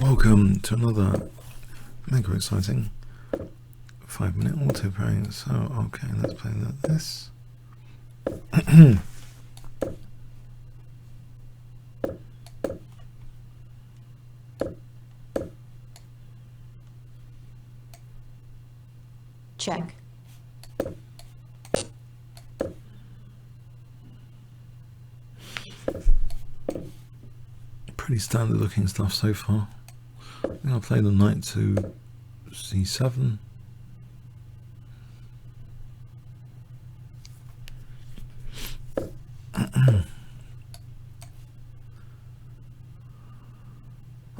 Welcome to another mega exciting 5-minute auto playing. So, okay, let's play this. Check. Pretty standard looking stuff so far. I think I'll play the knight to c7.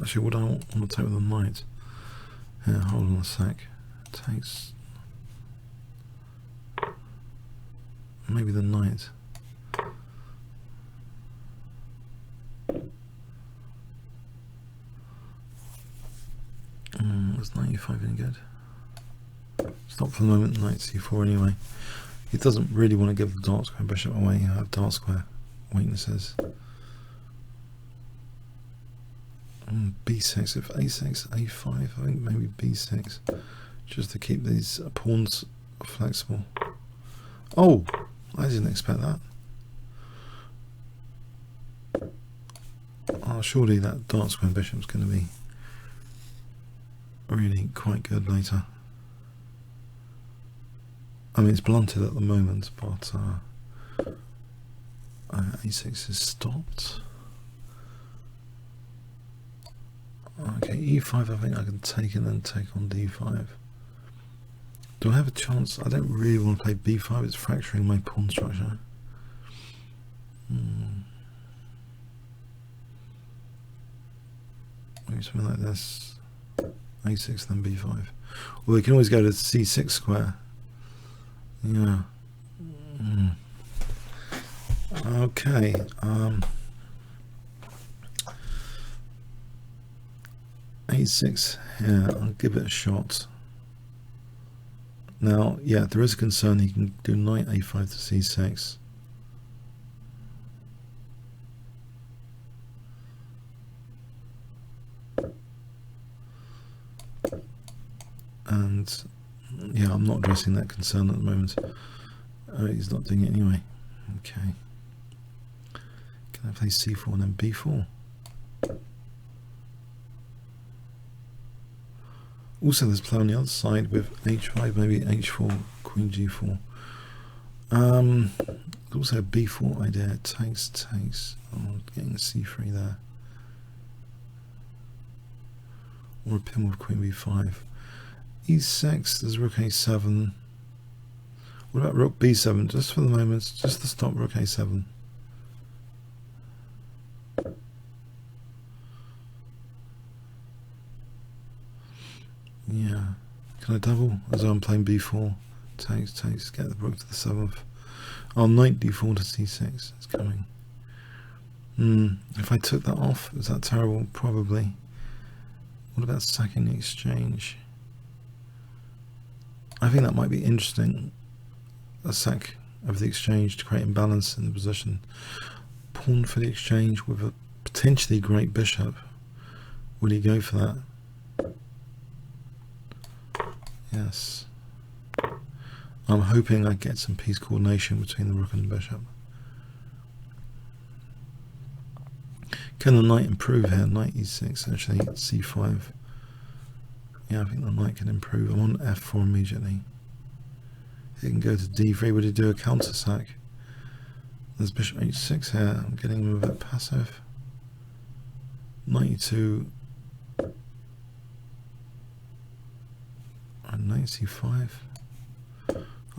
Actually, what I want to take with the knight. Here, hold on a sec. Takes maybe the knight. Was knight e5 any good? Stop for the moment, knight c4 anyway. He doesn't really want to give the dark square bishop away. You have dark square weaknesses. b6, if a6, a5, I think maybe b6, just to keep these pawns flexible. Oh, I didn't expect that. Oh, surely that dark square bishop's going to be really quite good later. I mean, it's blunted at the moment, but a6 is stopped. Okay, e5 I think I can take and then take on d5. Do I have a chance? I don't really want to play b5, it's fracturing my pawn structure. Maybe something like this. a6 then b5. Well, we can always go to c6 square. Yeah. Okay. a6 here. I'll give it a shot. Now, yeah, there is a concern. He can do knight a5 to c6. And yeah, I'm not addressing that concern at the moment. He's not doing it anyway. Okay. Can I play c4 and then b4? Also, there's play on the other side with h5, maybe h4, queen g4. Also a b4 idea. Takes. Oh, getting a c3 there. Or a pin with queen b5. e6, there's rook a7. What about rook b7? Just for the moment, just to stop rook a7. Yeah. Can I double? As I'm playing b4. Takes, get the rook to the 7th. Oh, knight d4 to c6. It's coming. If I took that off, is that terrible? Probably. What about sacking the exchange? I think that might be interesting. A sack of the exchange to create imbalance in the position. Pawn for the exchange with a potentially great bishop. Will he go for that? Yes. I'm hoping I get some piece coordination between the rook and the bishop. Can the knight improve here? Knight e6, actually, c5. Yeah, I think the knight can improve. I'm on f4 immediately. He can go to d3. Would he do a counter sack? There's bishop h6 here. I'm getting him a bit passive. Knight e2. And knight c5.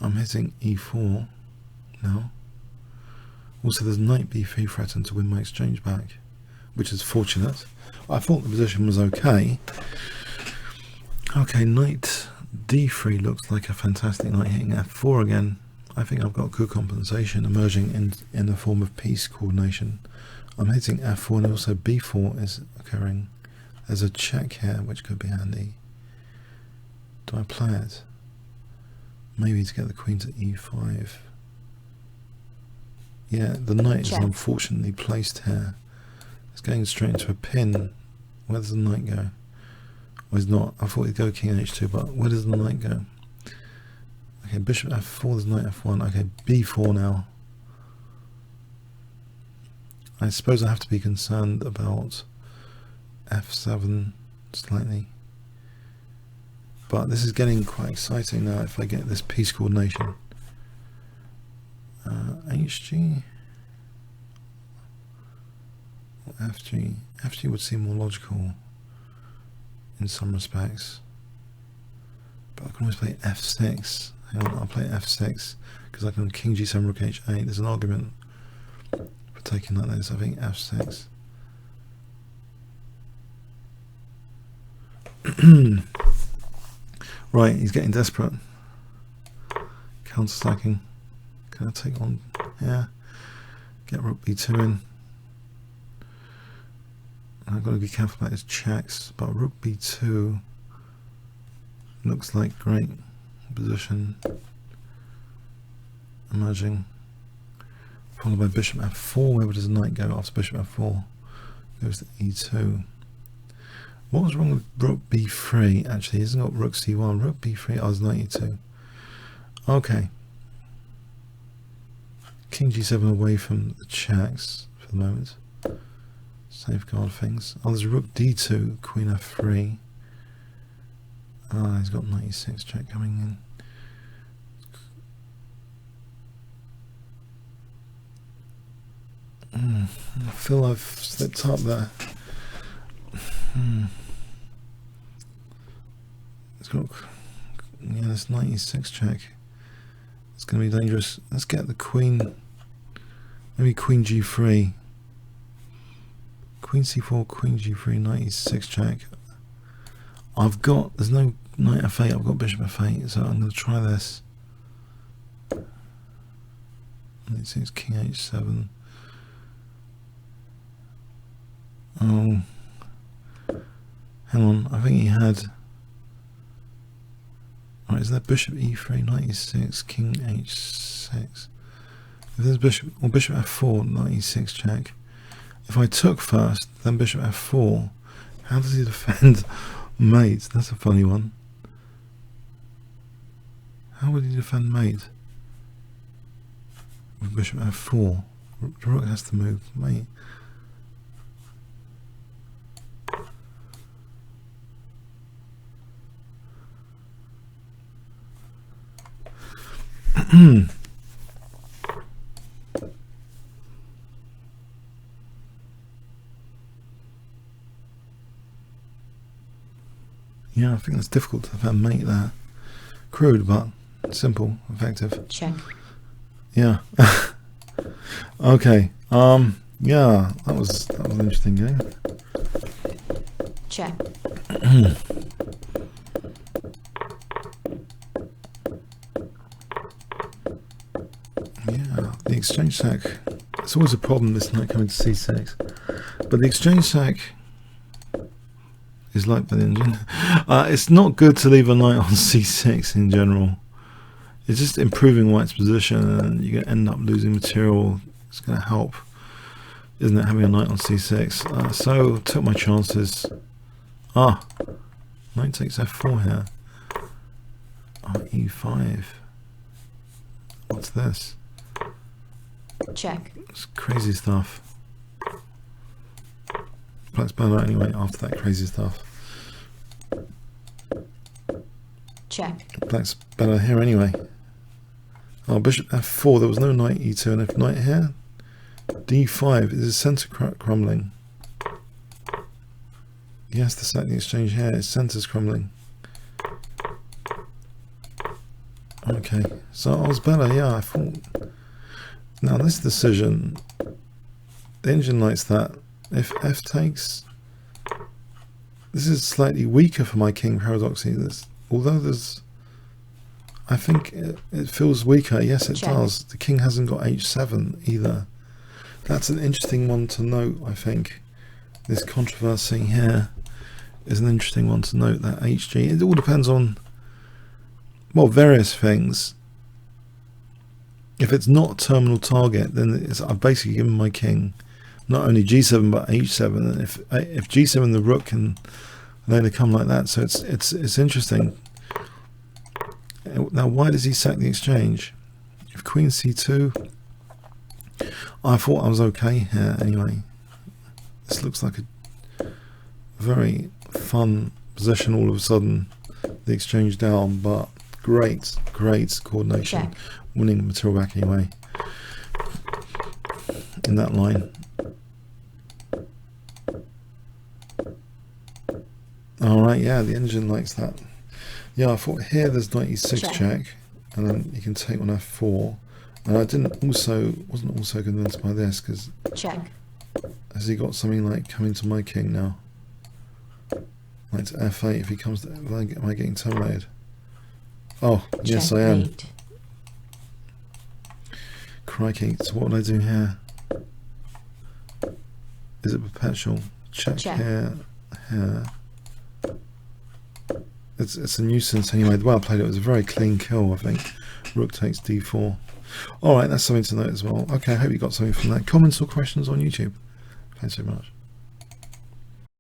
I'm hitting e4 now. Also, there's knight b3 threatened to win my exchange back, which is fortunate. I thought the position was okay. Okay, knight d3 looks like a fantastic knight hitting f4 again. I think I've got good compensation emerging in the form of piece coordination. I'm hitting f4 and also b4 is occurring. There's a check here which could be handy. Do I play it? Maybe to get the queen to e5. Yeah, the knight is unfortunately placed here. It's going straight into a pin Where does the knight go? Well, he's not. I thought he'd go king h2, but where does the knight go? Okay, bishop f4, there's knight f1. Okay, b4 now. I suppose I have to be concerned about f7 slightly. But this is getting quite exciting now if I get this piece coordination. HG, FG. FG would seem more logical in some respects. But I can always play f6. Hang on, I'll play f6 because I can king g7 rook h8. There's an argument for taking that there, so I think f6. Right, he's getting desperate. Counter stacking. Can I take on? Yeah. Get rook b2 in. I've got to be careful about his checks, but rook b2 looks like great position emerging. Followed by bishop f4. Where does the knight go after bishop f4? Goes to e2. What was wrong with rook b3? Actually, he hasn't got rook c1. Rook b3, I was knight e2. Okay. King g7 away from the checks for the moment. Safeguard things. Oh, there's rook d2, queen f3. Ah, he's got knight e6 check coming in. I feel I've slipped up there. It's got, yeah, this knight e6 check. It's going to be dangerous. Let's get the queen. Maybe queen g3. Queen c4, queen g3, knight e6 check. I've got, there's no knight f8, I've got bishop f8, so I'm going to try this. Let's see, it's king h7. Oh, hang on, I think he had, right, is that bishop e3, knight e6, king h6? If there's bishop, or bishop f4, knight e6 check. If I took first, then bishop f4, how does he defend mate? That's a funny one. How would he defend mate? With bishop f4, the rook has to move mate. Yeah, I think that's difficult to defend mate there. Crude, but simple, effective. Check. Yeah. Okay. Yeah, that was an interesting game. Check. Yeah, the exchange sack. It's always a problem, this knight coming to c6. But the exchange sack is like the engine. It's not good to leave a knight on c6 in general. It's just improving white's position, and you're going to end up losing material. It's going to help, isn't it, having a knight on c6? So took my chances. Knight takes f4 here. e5. What's this? Check. It's crazy stuff. Black's better anyway after that crazy stuff. Check. Black's better here anyway. Oh, bishop f4. There was no knight e2, and if knight here, d5 is his center crumbling. He has to sack the exchange here. His center's crumbling. Okay, so I was better. Yeah, I thought. Now this decision, the engine likes that. If f takes, this is slightly weaker for my king paradoxically. Although there's, I think it feels weaker. Yes, it does. The king hasn't got h7 either. That's an interesting one to note. I think this controversy here is an interesting one to note. That hg. It all depends on, well, various things. If it's not a terminal target, then I've basically given my king not only G7 but H7, and if G7 the rook can later come like that. So it's interesting. Now why does he sack the exchange? If Queen C2, I thought I was okay here anyway. This looks like a very fun position all of a sudden, the exchange down, but great coordination. Check. Winning material back anyway in that line. Alright, yeah, the engine likes that. Yeah, I thought here there's knight e6 check, and then you can take on f4. And I wasn't also convinced by this, because Check. has he got something like coming to my king now? Like to f8 if he comes to, am I getting terminated? Oh, yes I am. Checkmate. Crikey, so what would I do here? Is it perpetual? Check. Here. It's a nuisance anyway. The way I played it was a very clean kill, I think. Rook takes d4. Alright, that's something to note as well. Okay, I hope you got something from that. Comments or questions on YouTube. Thanks so much.